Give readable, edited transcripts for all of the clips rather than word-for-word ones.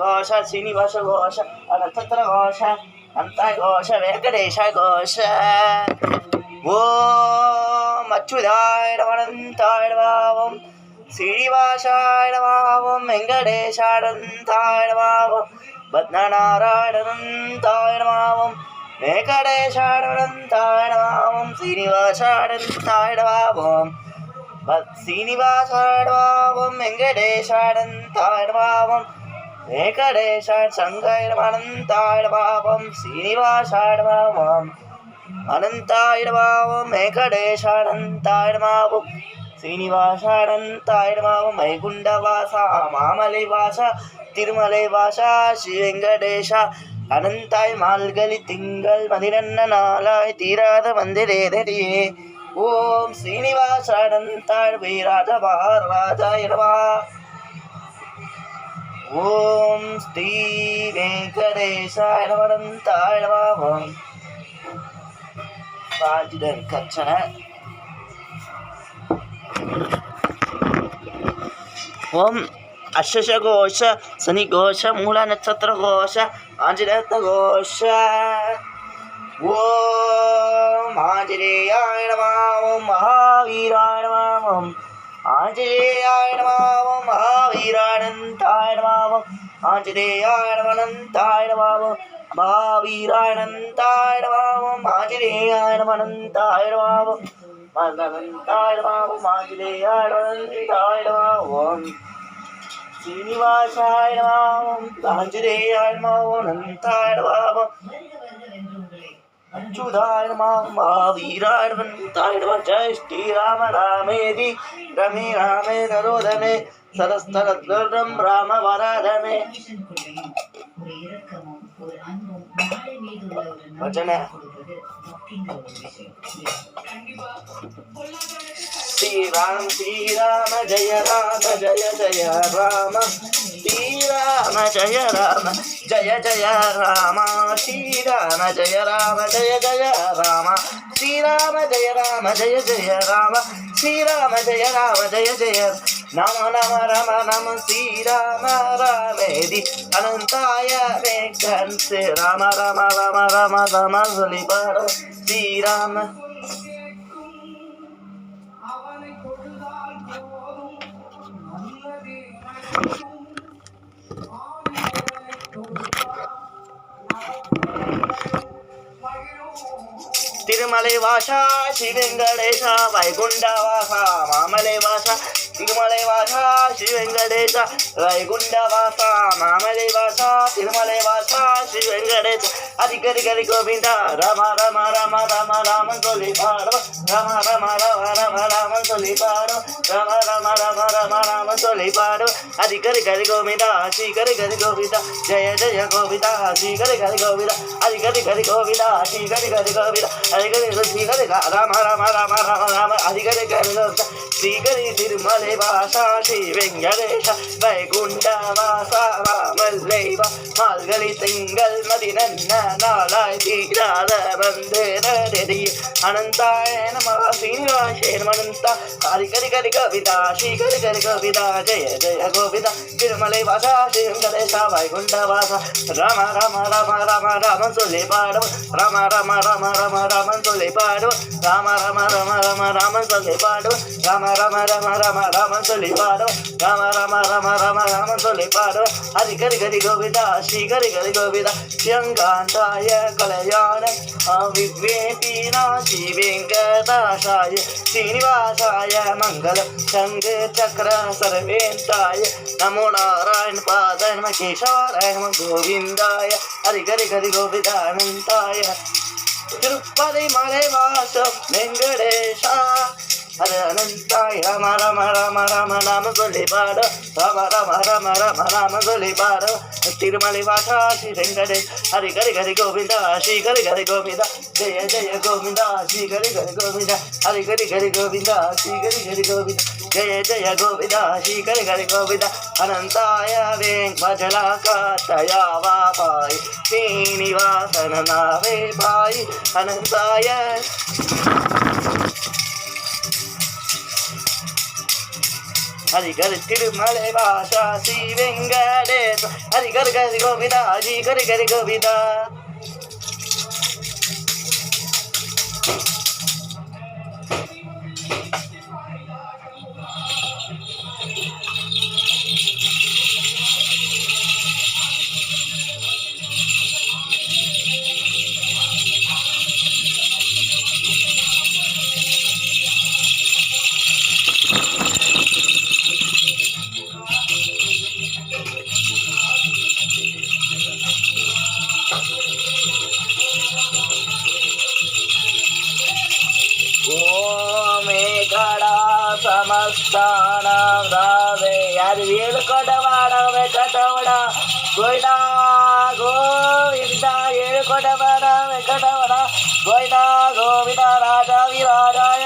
ఘోష శ్రీనివాస ఘోష నక్షత్ర ఘోష అంత ఘోష వెంకటేశ ఘోష ఓం అచ్యుతాయ అనంతాయ భావం శ్రీనివాసాయ భావం వెంకటేశానంతాయ భావం పద్మనారాయణనంతాయ భావం వెంకటేశానంతాయ భావం శ్రీనివాసానంతాయ భావం శ్రీనివాసాయ భావం వెంకటేశానంతాయ భావం వెంకటేశ శంకరనంతాయ భావం శ్రీనివాసాయ భావం అనంతాయ భావం వెంకటేశానంతాయ భావం శ్రీనివాసానంతాయ భావం వైకుంఠవాస మామలై వాస திருமலை வாசா ஸ்ரீ வெங்கடேஷ அனந்தாய் மால்கழி திங்கள் மதிரன்ன நாளாய் தீராத மந்திரேதடியே ஓம் ஸ்ரீனிவாச அனந்தாய் வீராஜ பாரராஜாய நமா ஓம் ஸ்ரீ வெங்கடேசாய நமந்தாய நமா பாஜிதர் கச்சன ஓம் அஷ்ஷ கோஷ சனி கோஷ மூல நட்சத்திர கோஷ ஆஞ்சநேய கோஷ ஓம் ஆஞ்சநேயாய நமः ஓம் மகாவீராய நமः ஓம் ஆஞ்சநேயாய நமः ஓம் மகாவீரானந்தாய நமः ஓம் ஆஞ்சநேயாய நமனந்தாய நமः ஓம் மகாவீரானந்தாய நமः ஓம் ஆஞ்சநேயாய நமனந்தாய நமः ஓம் மகானந்தாய நமः ஓம் ஆஞ்சநேயாய நமனந்தாய நமः ஓம் श्रीनिवासाय नमः आंजनेयाय नमः अनंताय नमः अच्युताय नमः महावीराय अनंताय नमः जय श्री राम रामेति रमे रामे नरोधमे सरस्तरद्वरं राम वराधमे वचन श्री राम जय जय राम श्री राम जय जय राम श्री राम जय जय राम श्री राम जय जय राम श्री राम जय जय नम नम रम नम श्री राम रामेदि अनंताय वेंकट राम राम राम राम राम श्री राम తిరుమలై వాస శ్రీ వెంకటేశ వైకుంఠవాస మామలై వాస తిరుమలై వాస శ్రీ వెంకటేశ వైకుంఠవాస మామలై వాస తిరుమలై వాస శ్రీ వెంకటేశ అధికరి గరి గోవింద రమ రమ రమ రమ రామ తొలి పాడవ రమ రమ రమ రమ రామ తొలి పాడవ రమ రమ రమ రమ రామ తొలి పాడవ అధికరి గరి గోవింద శ్రీకరి గరి గోవింద జయ జయ గోవింద శ్రీకరి గరి గోవింద అధికరి గరి గోవింద శ్రీకరి గరి గోవింద శ్రీకరి రామ రామ రామ రామ రామ అధికరి గరి గోవింద శ్రీకరి తిరుమలై వాస శ్రీ వెంకటేశ వైకుంఠవాస మామల్లైవ மால்கழி திங்கள் மதினன்ன நாளாய் தீராத வந்தேரடி அனந்தாய நமः ஸ்ரீனிவாசே நமனந்தா ஹரி கரி கரி கவிதா ஸ்ரீ கரி கரி கவிதா ஜெய ஜெய கோவிதா திருமலை வாசா ஸ்ரீ வெங்கடேச வைகுண்டவாச ராம ராம ராம ராம ராம சொல்லி பாடும் ராம ராம ராம ராம ராம சொல்லி பாடும் ராம ராம ராம ராம ராம சொல்லி பாடும் ராம ராம ராம ராம ராம சொல்லி பாடும் ராம ராம ராம ராம ராம சொல்லி பாடும் ஹரி கரி கரி கோவிதா ஸ்ரீ கரி கரி கோவிதா ஸ்ரீயங்காந்தாய கல்யாண விவேகினா ஸ்ரீ வெங்கடாசாய ஸ்ரீனிவாசாய மங்களம் சங்கு சக்கர சர்வேந்தாய நமோ நாராயண பாதாய நம கேசவாய நம கோவிந்தாய ஹரி கரி கரி கோவிதானந்தாய திருப்பதி மலை வாசம் வெங்கடேஷா ஹர அனந்தாய ராம ராம ராம ராம நாம சொல்லி பாட ராம ராம ராம ராம ராம சொல்லி பாட திருமலை வாசா ஸ்ரீ வெங்கடேஷ் ஹரி கரி கரி கோவிந்தா ஸ்ரீ கரி கரி கோவிந்தா ஜெய ஜெய கோவிந்தா ஸ்ரீ கரி கரி கோவிந்தா ஹரி கரி கரி கோவிந்தா ஸ்ரீ கரி கரி கோவிந்தா ஜெய ஜெய கோவிந்தா ஸ்ரீ கரி கரி கோவிந்தா அனந்தாய வெங்கடலாகாத்தயா வாபாய் ஸ்ரீனிவாசன நாவே பாய் அனந்தாய ஹரிகர் திருமலை வாசா ஸ்ரீ வெங்கடேச ஹரிகர் கரி கோவிந்தா ஹரி கரி கரி கோவிந்தா. సమస్తానం రావే అది వేలు కొడవాడవే కటవడ గోయిడా గోవింద ఏడు కొడవాడ వెంకటవడ గోయిడా గోవింద రాజా విరాజాయ.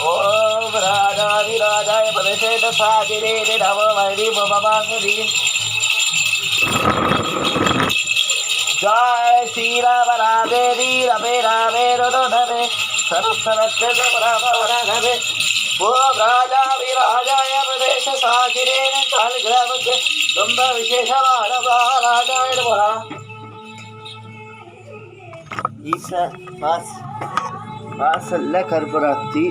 ఓం రాజా విరాజాయ పదశేత సాగిరే నవ వైరి మమాంగది. जय श्री राम राधे धी रमे रामे रमे सरस्वती राम राधे. ओम राजा विराजाय प्रदेश सागिरे कालग्रामके ತುಂಬ ವಿಶೇಷವಾದ ರಾಜಾಯ ನಮಃ. ಈಸ ವಾಸಲ್ಲ ಕರ್ಪುರಾತ್ತಿ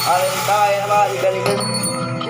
Alentai Namaha